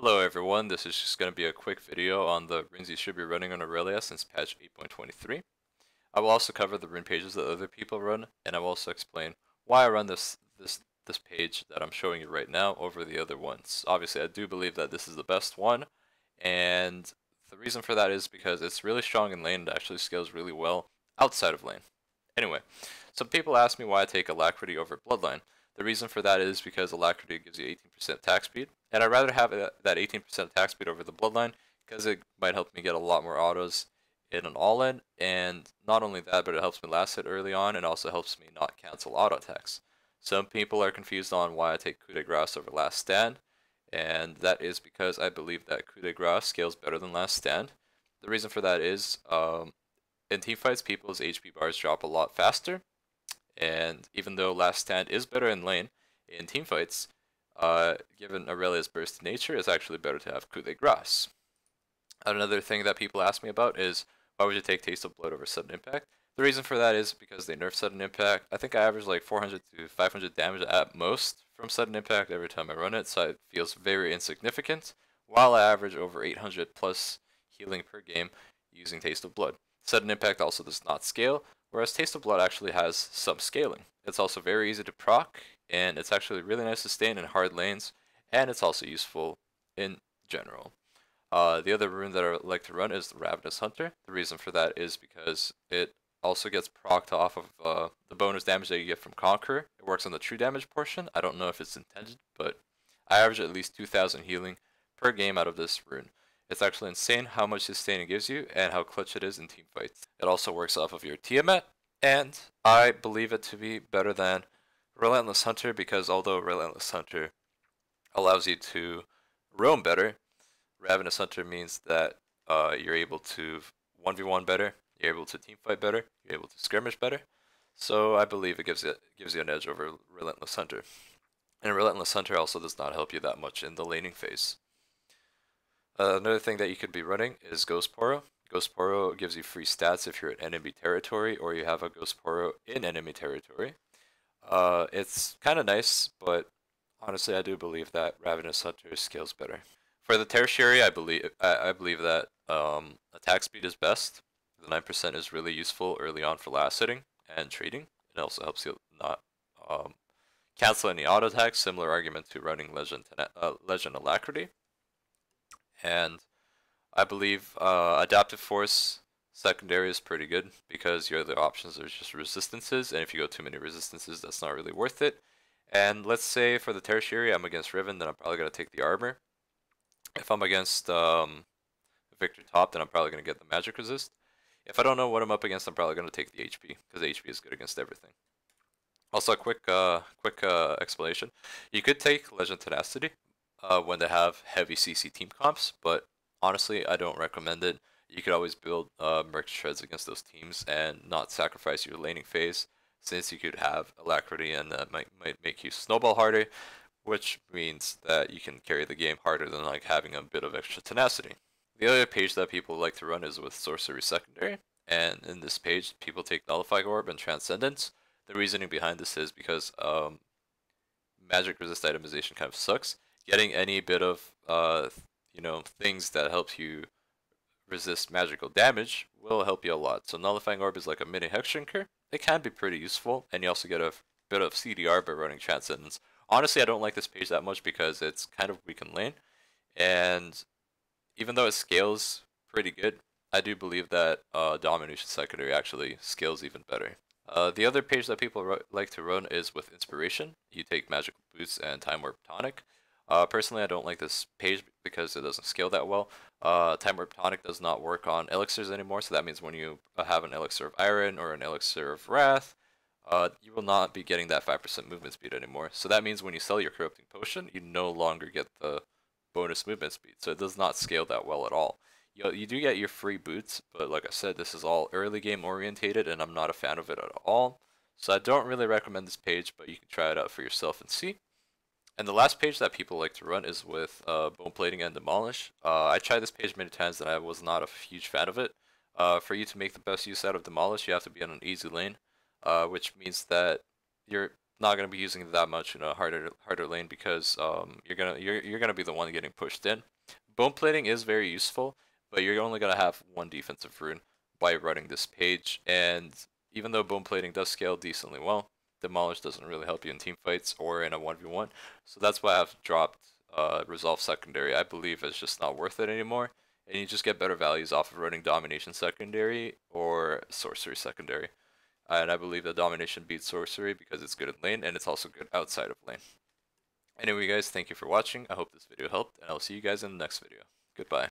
Hello everyone, this is just going to be a quick video on the runes you should be running on Irelia since patch 8.23. I will also cover the rune pages that other people run, and I will also explain why I run this page that I'm showing you right now over the other ones. Obviously, I do believe that this is the best one, and the reason for that is because it's really strong in lane and actually scales really well outside of lane. Anyway, some people ask me why I take Alacrity over Bloodline. The reason for that is because Alacrity gives you 18% attack speed, and I'd rather have that 18% attack speed over the Bloodline because it might help me get a lot more autos in an all-in, and not only that, but it helps me last hit early on and also helps me not cancel auto attacks. Some people are confused on why I take Coup de Grace over Last Stand, and that is because I believe that Coup de Grace scales better than Last Stand. The reason for that is in teamfights, people's HP bars drop a lot faster, and even though Last Stand is better in lane, in teamfights, given Irelia's burst nature, it's actually better to have Coup de Grace. Another thing that people ask me about is why would you take Taste of Blood over Sudden Impact? The reason for that is because they nerf Sudden Impact. I think I average like 400 to 500 damage at most from Sudden Impact every time I run it, so it feels very insignificant, while I average over 800 plus healing per game using Taste of Blood. Sudden Impact also does not scale, whereas Taste of Blood actually has some scaling. It's also very easy to proc, and it's actually really nice to stay in hard lanes, and it's also useful in general. The other rune that I like to run is the Ravenous Hunter. The reason for that is because it also gets procced off of the bonus damage that you get from Conqueror. It works on the true damage portion. I don't know if it's intended, but I average at least 2,000 healing per game out of this rune. It's actually insane how much sustain it gives you and how clutch it is in team fights. It also works off of your Tiamat, and I believe it to be better than Relentless Hunter because although Relentless Hunter allows you to roam better, Ravenous Hunter means that you're able to 1v1 better, you're able to teamfight better, you're able to skirmish better. So I believe it gives you an edge over Relentless Hunter. And Relentless Hunter also does not help you that much in the laning phase. Another thing that you could be running is Ghost Poro. Ghost Poro gives you free stats if you're in enemy territory or you have a Ghost Poro in enemy territory. It's kind of nice, but honestly, I do believe that Ravenous Hunter scales better. For the Tertiary, I believe that attack speed is best. The 9% is really useful early on for last hitting and trading. It also helps you not cancel any auto attacks. Similar argument to running Legend Alacrity. And I believe Adaptive Force secondary is pretty good because your other options are just resistances, and if you go too many resistances, that's not really worth it. And let's say for the Tertiary, I'm against Riven, then I'm probably going to take the armor. If I'm against Victor Top, then I'm probably going to get the magic resist. If I don't know what I'm up against, I'm probably going to take the HP because HP is good against everything. Also, a quick explanation. You could take Legend Tenacity when they have heavy CC team comps, but honestly, I don't recommend it. You could always build Merc Shreds against those teams and not sacrifice your laning phase, since you could have Alacrity and that might make you snowball harder, which means that you can carry the game harder than like having a bit of extra tenacity. The other page that people like to run is with Sorcery Secondary, and in this page, people take Nullify Orb and Transcendence. The reasoning behind this is because magic resist itemization kind of sucks. Getting any bit of things that help you resist magical damage will help you a lot. So Nullifying Orb is like a mini Hex Shrinker. It can be pretty useful, and you also get a bit of CDR by running Transcendence. Honestly, I don't like this page that much because it's kind of weak in lane, and even though it scales pretty good, I do believe that Domination Secondary actually scales even better. The other page that people like to run is with Inspiration. You take Magical Boots and Time Warp Tonic. Personally, I don't like this page because it doesn't scale that well. Time Warp Tonic does not work on elixirs anymore, so that means when you have an Elixir of Iron or an Elixir of Wrath, you will not be getting that 5% movement speed anymore. So that means when you sell your Corrupting Potion, you no longer get the bonus movement speed, so it does not scale that well at all. You do get your free boots, but like I said, this is all early game orientated, and I'm not a fan of it at all. So I don't really recommend this page, but you can try it out for yourself and see. And the last page that people like to run is with Bone Plating and Demolish. I tried this page many times and I was not a huge fan of it. For you to make the best use out of Demolish, you have to be on an easy lane, which means that you're not gonna be using it that much in a harder lane because you're gonna be the one getting pushed in. Bone plating is very useful, but you're only gonna have one defensive rune by running this page, and even though bone plating does scale decently well, demolish doesn't really help you in team fights or in a 1v1. So that's why I've dropped resolve secondary. I believe it's just not worth it anymore, and you just get better values off of running domination secondary or sorcery secondary. And I believe that domination beats sorcery because it's good in lane and it's also good outside of lane. Anyway guys, thank you for watching. I hope this video helped, and I'll see you guys in the next video. Goodbye.